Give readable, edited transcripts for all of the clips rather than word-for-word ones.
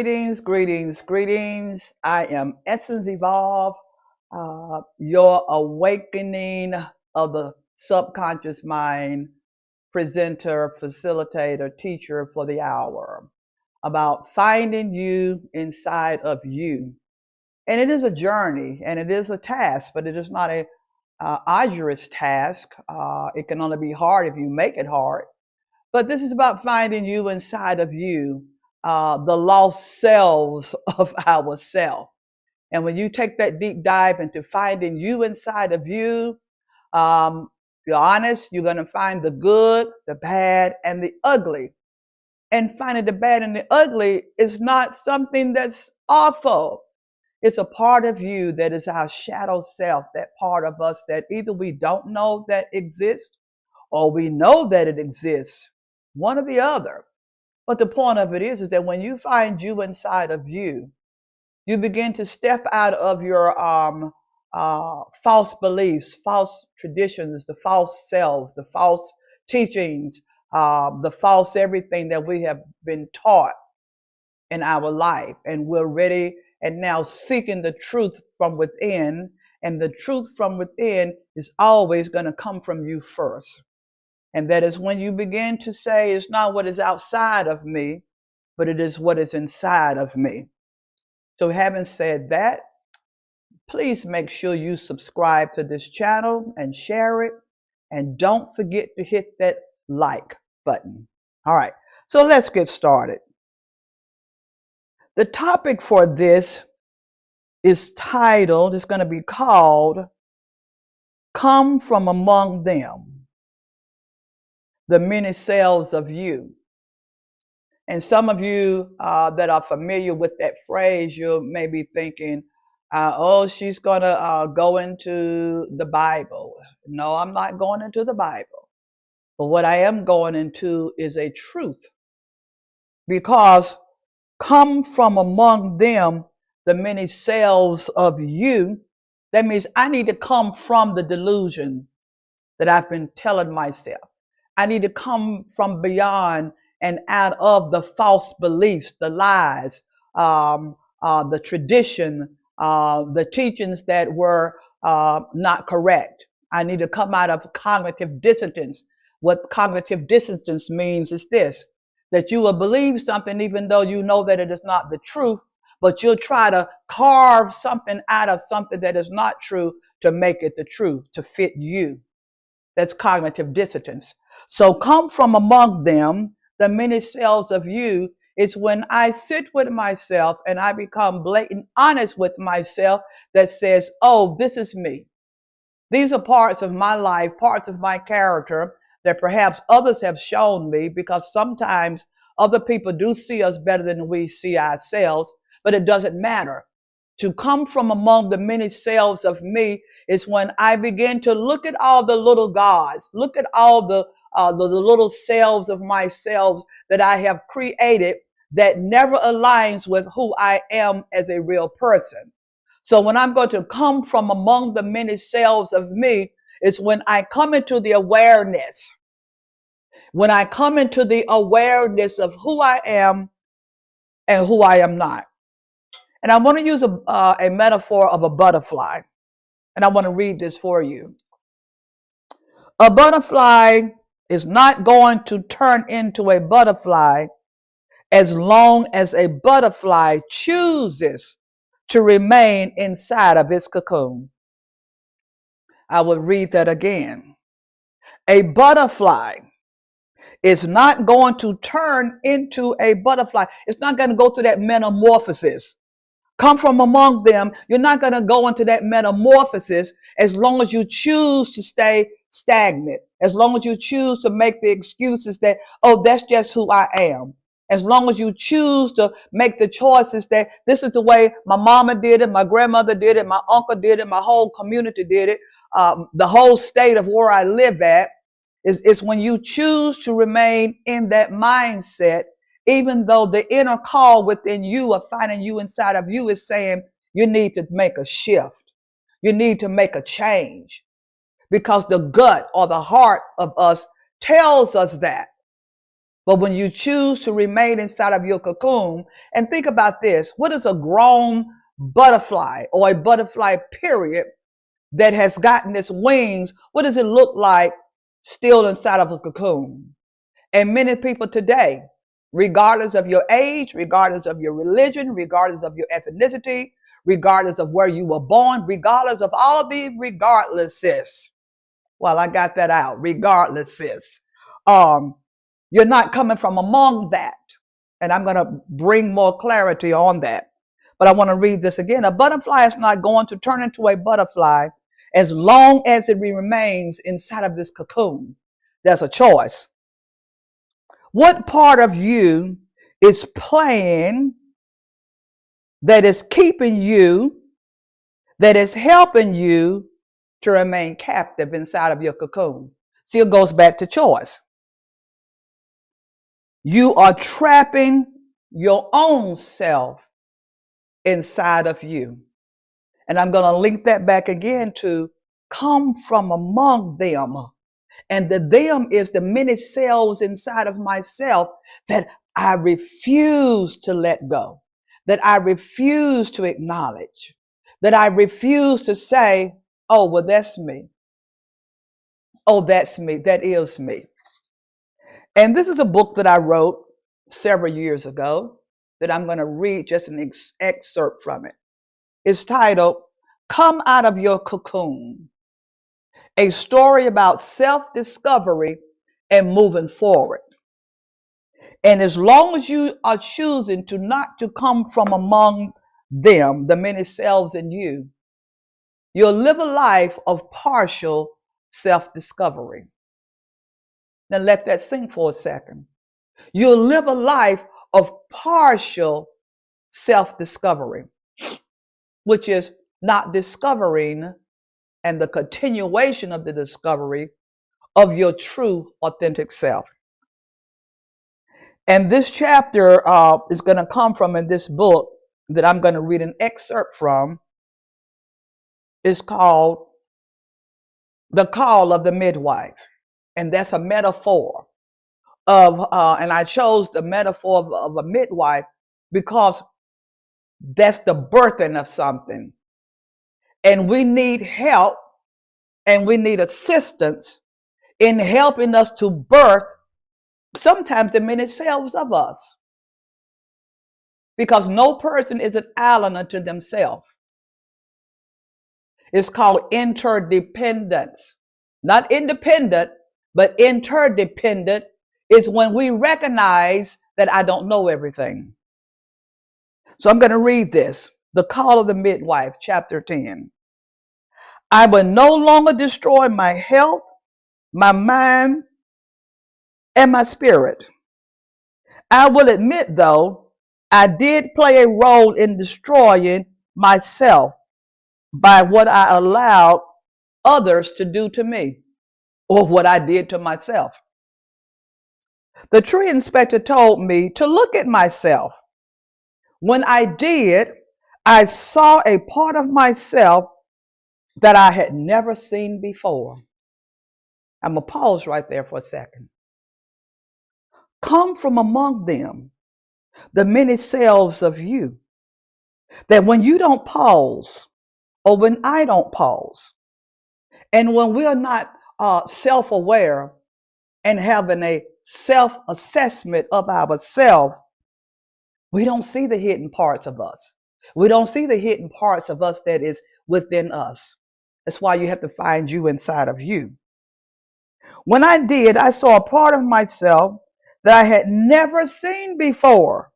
Greetings, greetings, greetings. I am Essence Evolve, your awakening of the subconscious mind presenter, facilitator, teacher for the hour about finding you inside of you. And it is a journey and it is a task, but it is not a arduous task. It can only be hard if you make it hard. But this is about finding you inside of you, the lost selves of ourself. And when you take that deep dive into finding you inside of you, you're honest, you're going to find the good, the bad, and the ugly. And finding the bad and the ugly is not something that's awful. It's a part of you that is our shadow self, that part of us that either we don't know that exists or we know that it exists, one or the other. But the point of it is that when you find you inside of you, you begin to step out of your false beliefs, false traditions, the false self, the false teachings, the false everything that we have been taught in our life. And we're ready and now seeking the truth from within. And the truth from within is always going to come from you first. And that is when you begin to say, it's not what is outside of me, but it is what is inside of me. So having said that, please make sure you subscribe to this channel and share it. And don't forget to hit that like button. All right, so let's get started. The topic for this is titled, it's going to be called, Come From Among Them, the Many Selves of You. And some of you that are familiar with that phrase, you may be thinking, oh, she's going to go into the Bible. No, I'm not going into the Bible. But what I am going into is a truth. Because come from among them, the many selves of you, that means I need to come from the delusion that I've been telling myself. I need to come from beyond and out of the false beliefs, the lies, the tradition, the teachings that were not correct. I need to come out of cognitive dissonance. What cognitive dissonance means is this, that you will believe something even though you know that it is not the truth, but you'll try to carve something out of something that is not true to make it the truth, to fit you. That's cognitive dissonance. So come from among them, the many selves of you, is when I sit with myself and I become blatant honest with myself that says, oh, this is me. These are parts of my life, parts of my character that perhaps others have shown me, because sometimes other people do see us better than we see ourselves, but it doesn't matter. To come from among the many selves of me is when I begin to look at all the little gods, look at all the little selves of myself that I have created that never aligns with who I am as a real person. So when I'm going to come from among the many selves of me, is when I come into the awareness. When I come into the awareness of who I am and who I am not. And I want to use a metaphor of a butterfly. And I want to read this for you. A butterfly is not going to turn into a butterfly as long as a butterfly chooses to remain inside of its cocoon. I will read that again. A butterfly is not going to turn into a butterfly. It's not going to go through that metamorphosis. Come from among them. You're not going to go into that metamorphosis as long as you choose to stay stagnant, as long as you choose to make the excuses that, oh, that's just who I am. As long as you choose to make the choices that this is the way my mama did it, my grandmother did it, my uncle did it, my whole community did it, the whole state of where I live at, is when you choose to remain in that mindset, even though the inner call within you of finding you inside of you is saying you need to make a shift. You need to make a change, because the gut or the heart of us tells us that. But when you choose to remain inside of your cocoon, and think about this, what is a grown butterfly or a butterfly period that has gotten its wings? What does it look like still inside of a cocoon? And many people today, regardless of your age, regardless of your religion, regardless of your ethnicity, regardless of where you were born, regardless of all of these regardlesses. Well, I got that out. Regardlesses. You're not coming from among that. And I'm going to bring more clarity on that. But I want to read this again. A butterfly is not going to turn into a butterfly as long as it remains inside of this cocoon. There's a choice. What part of you is playing that is keeping you, that is helping you to remain captive inside of your cocoon? See, it goes back to choice. You are trapping your own self inside of you. And I'm going to link that back again to come from among them. And the them is the many cells inside of myself that I refuse to let go, that I refuse to acknowledge, that I refuse to say, oh, well, that's me. Oh, that's me. That is me. And this is a book that I wrote several years ago that I'm going to read just an excerpt from it. It's titled, Come Out of Your Cocoon, a story about self-discovery and moving forward. And as long as you are choosing to not to come from among them, the many selves in you, you'll live a life of partial self-discovery. Now let that sink for a second. You'll live a life of partial self-discovery, which is not discovering and the continuation of the discovery of your true, authentic self. And this chapter is going to come from in this book that I'm going to read an excerpt from. It's called The Call of the Midwife. And that's a metaphor of, and I chose the metaphor of a midwife because that's the birthing of something. And we need help and we need assistance in helping us to birth sometimes the many selves of us. Because no person is an island unto themselves. It's called interdependence. Not independent, but interdependent is when we recognize that I don't know everything. So I'm going to read this. The Call of the Midwife, chapter 10. I will no longer destroy my health, my mind, and my spirit. I will admit, though, I did play a role in destroying myself by what I allowed others to do to me or what I did to myself. The tree inspector told me to look at myself. When I did, I saw a part of myself that I had never seen before. I'm going to pause right there for a second. Come from among them, the many selves of you, that when you don't pause, or when I don't pause, and when we're not self-aware and having a self-assessment of ourselves, we don't see the hidden parts of us. We don't see the hidden parts of us that is within us. That's why you have to find you inside of you. When I did, I saw a part of myself that I had never seen before.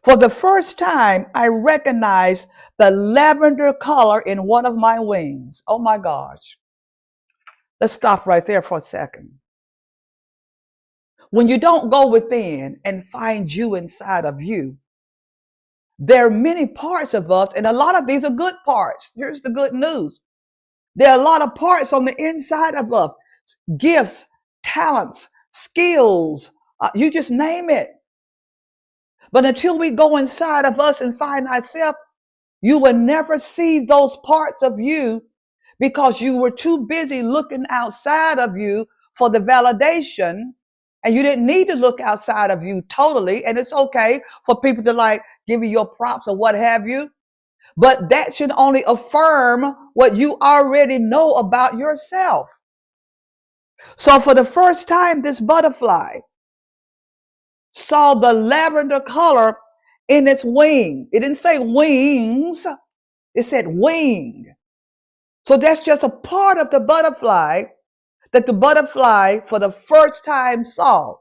For the first time, I recognized the lavender color in one of my wings. Oh my gosh. Let's stop right there for a second. When you don't go within and find you inside of you, there are many parts of us, and a lot of these are good parts. Here's the good news. There are a lot of parts on the inside of us, gifts, talents, skills, you just name it. But until we go inside of us and find ourselves, you will never see those parts of you because you were too busy looking outside of you for the validation And you didn't need to look outside of you totally. And it's okay for people to like give you your props or what have you. But that should only affirm what you already know about yourself. So for the first time, this butterfly saw the lavender color in its wing. It didn't say wings, it said wing. So that's just a part of the butterfly that the butterfly for the first time saw.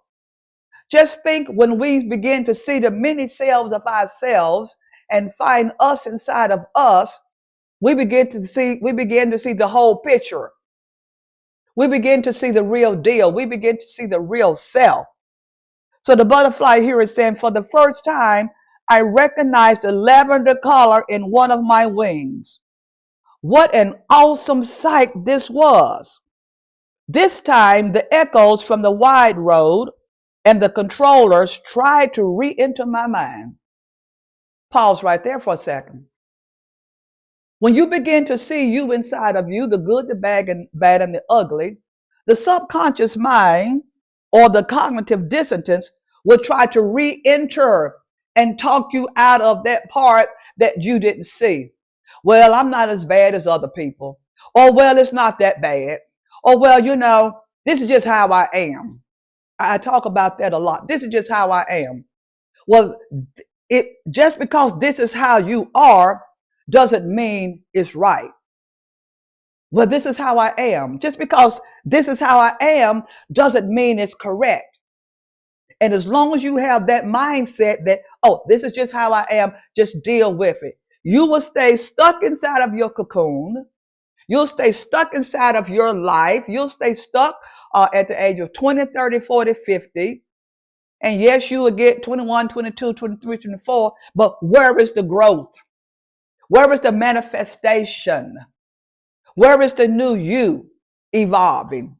Just think when we begin to see the many selves of ourselves and find us inside of us, we begin to see the whole picture. We begin to see the real deal. We begin to see the real self. So the butterfly here is saying, for the first time, I recognized the lavender color in one of my wings. What an awesome sight this was. This time, the echoes from the wide road and the controllers tried to re-enter my mind. Pause right there for a second. When you begin to see you inside of you, the good, the bad, and the ugly, the subconscious mind or the cognitive dissonance will try to re-enter and talk you out of that part that you didn't see. Well, I'm not as bad as other people. Or, well, it's not that bad. Or, well, this is just how I am. I talk about that a lot. This is just how I am. Well, just because this is how you are doesn't mean it's right. Well, this is how I am. Just because this is how I am doesn't mean it's correct. And as long as you have that mindset that, oh, this is just how I am, just deal with it. You will stay stuck inside of your cocoon. You'll stay stuck inside of your life. You'll stay stuck at the age of 20, 30, 40, 50. And yes, you will get 21, 22, 23, 24. But where is the growth? Where is the manifestation? Where is the new you evolving?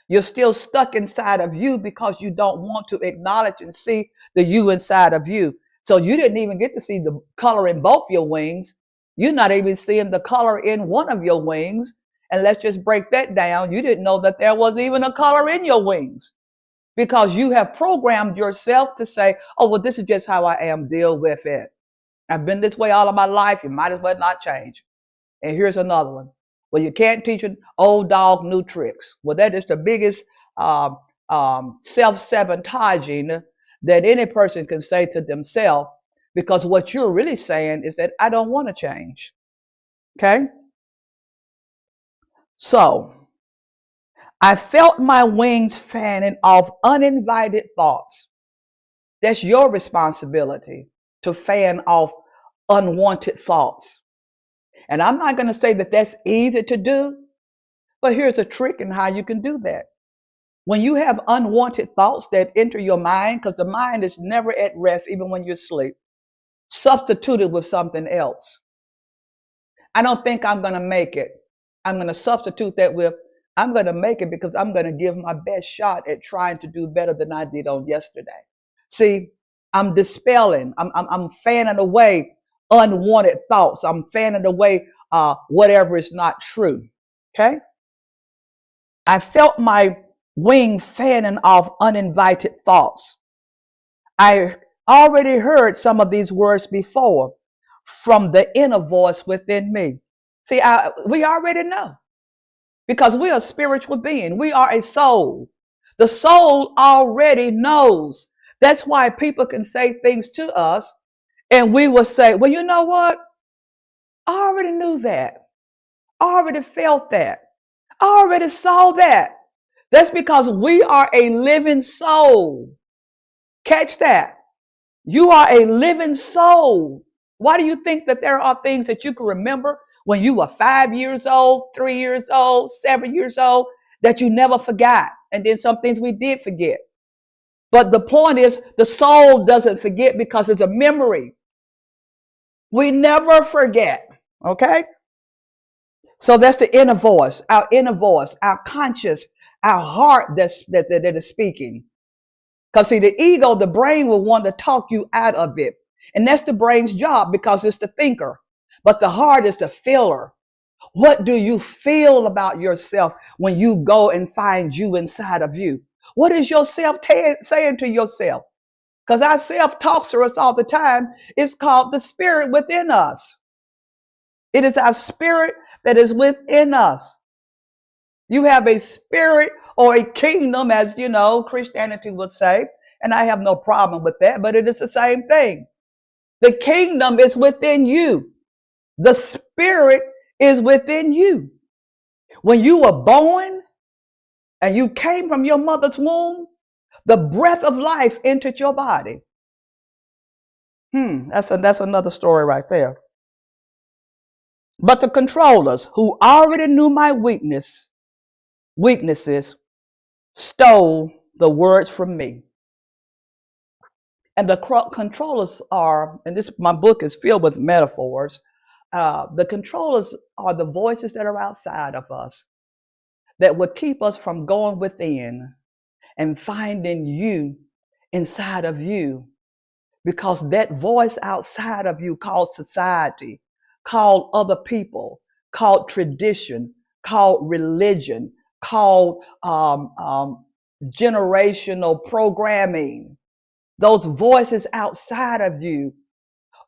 You're still stuck inside of you because you don't want to acknowledge and see the you inside of you. So you didn't even get to see the color in both your wings. You're not even seeing the color in one of your wings. And let's just break that down. You didn't know that there was even a color in your wings because you have programmed yourself to say, oh, well, this is just how I am. Deal with it. I've been this way all of my life. You might as well not change. And here's another one. Well, you can't teach an old dog new tricks. Well, that is the biggest self-sabotaging that any person can say to themselves, because what you're really saying is that I don't want to change. Okay? So, I felt my wings fanning off uninvited thoughts. That's your responsibility to fan off unwanted thoughts. And I'm not going to say that that's easy to do, but here's a trick in how you can do that. When you have unwanted thoughts that enter your mind, because the mind is never at rest, even when you're asleep, substitute it with something else. I don't think I'm going to make it. I'm going to substitute that with, I'm going to make it because I'm going to give my best shot at trying to do better than I did on yesterday. See, I'm dispelling, I'm fanning away unwanted thoughts. I'm fanning away whatever is not true. Okay? I felt my wing fanning off uninvited thoughts. I already heard some of these words before from the inner voice within me. See, we already know because we are a spiritual being. We are a soul. The soul already knows. That's why people can say things to us and we will say, well, you know what? I already knew that. I already felt that. I already saw that. That's because we are a living soul. Catch that. You are a living soul. Why do you think that there are things that you can remember when you were 5 years old, 3 years old, 7 years old, that you never forgot? And then some things we did forget. But the point is, the soul doesn't forget because it's a memory. We never forget. Okay? So that's the inner voice, our conscious, our heart that is speaking. Because see, the ego, the brain will want to talk you out of it. And that's the brain's job because it's the thinker. But the heart is the feeler. What do you feel about yourself when you go and find you inside of you? What is yourself saying to yourself? Because our self talks to us all the time. It's called the spirit within us. It is our spirit that is within us. You have a spirit or a kingdom, as you know, Christianity would say, and I have no problem with that, but it is the same thing. The kingdom is within you. The spirit is within you. When you were born and you came from your mother's womb, the breath of life entered your body. That's another story right there. But the controllers who already knew my weaknesses stole the words from me. And the controllers are, and this my book is filled with metaphors. The controllers are the voices that are outside of us that would keep us from going within and finding you inside of you, because that voice outside of you called society, called other people, called tradition, called religion, called generational programming. Those voices outside of you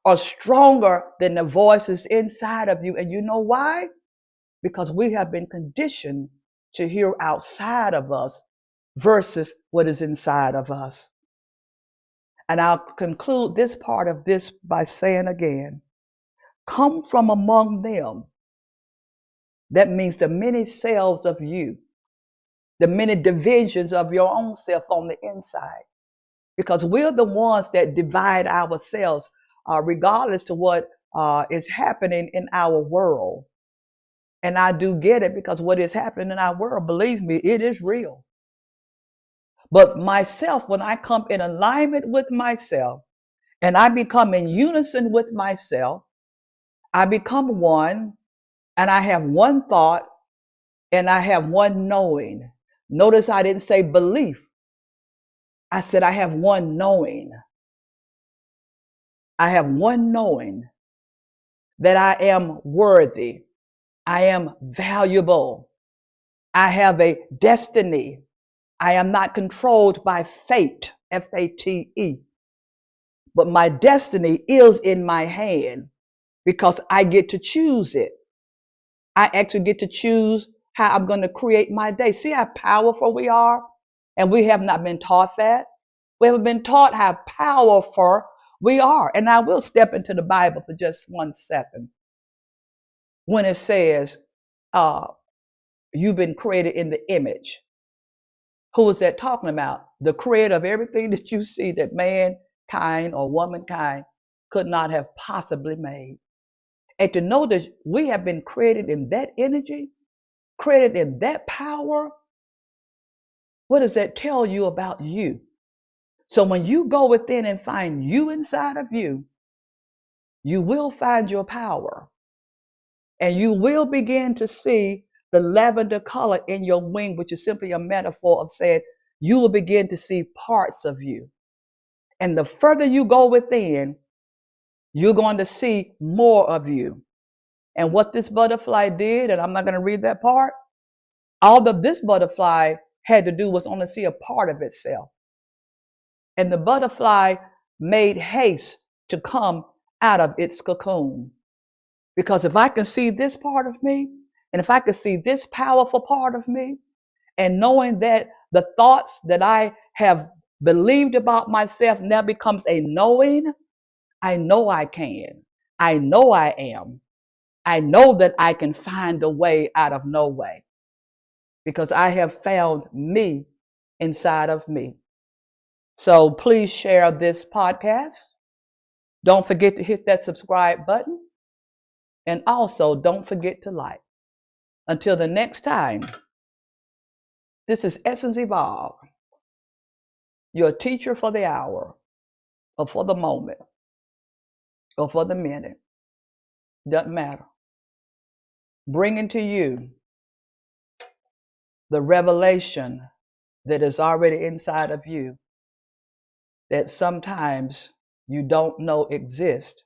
are stronger than the voices inside of you. And you know why? Because we have been conditioned to hear outside of us versus what is inside of us. And I'll conclude this part of this by saying again, come from among them. That means the many selves of you, the many divisions of your own self on the inside. Because we're the ones that divide ourselves, regardless to what is happening in our world. And I do get it, because what is happening in our world, believe me, it is real. But myself, when I come in alignment with myself and I become in unison with myself, I become one, and I have one thought, and I have one knowing. Notice I didn't say belief. I said I have one knowing. I have one knowing that I am worthy. I am valuable. I have a destiny. I am not controlled by fate, F-A-T-E. But my destiny is in my hand because I get to choose it. I actually get to choose how I'm going to create my day. See how powerful we are? And we have not been taught that. We haven't been taught how powerful we are. And I will step into the Bible for just 1 second. When it says, you've been created in the image. Who is that talking about? The creator of everything that you see that mankind or womankind could not have possibly made. And to know that we have been created in that energy, created in that power, what does that tell you about you? So when you go within and find you inside of you, you will find your power. And you will begin to see the lavender color in your wing, which is simply a metaphor of saying you will begin to see parts of you. And the further you go within, you're going to see more of you. And what this butterfly did, and I'm not going to read that part, all that this butterfly had to do was only see a part of itself. And the butterfly made haste to come out of its cocoon. Because if I can see this part of me, and if I can see this powerful part of me, and knowing that the thoughts that I have believed about myself now becomes a knowing, I know I can. I know I am. I know that I can find a way out of no way, because I have found me inside of me. So please share this podcast. Don't forget to hit that subscribe button. And also don't forget to like. Until the next time, this is Essence Evolve, your teacher for the hour, or for the moment, or for the minute. Doesn't matter. Bringing to you the revelation that is already inside of you, that sometimes you don't know exists.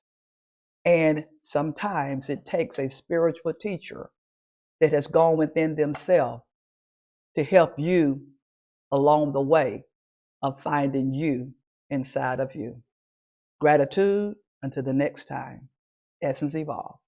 And sometimes it takes a spiritual teacher that has gone within themselves to help you along the way of finding you inside of you. Gratitude until the next time. Essence Evolve.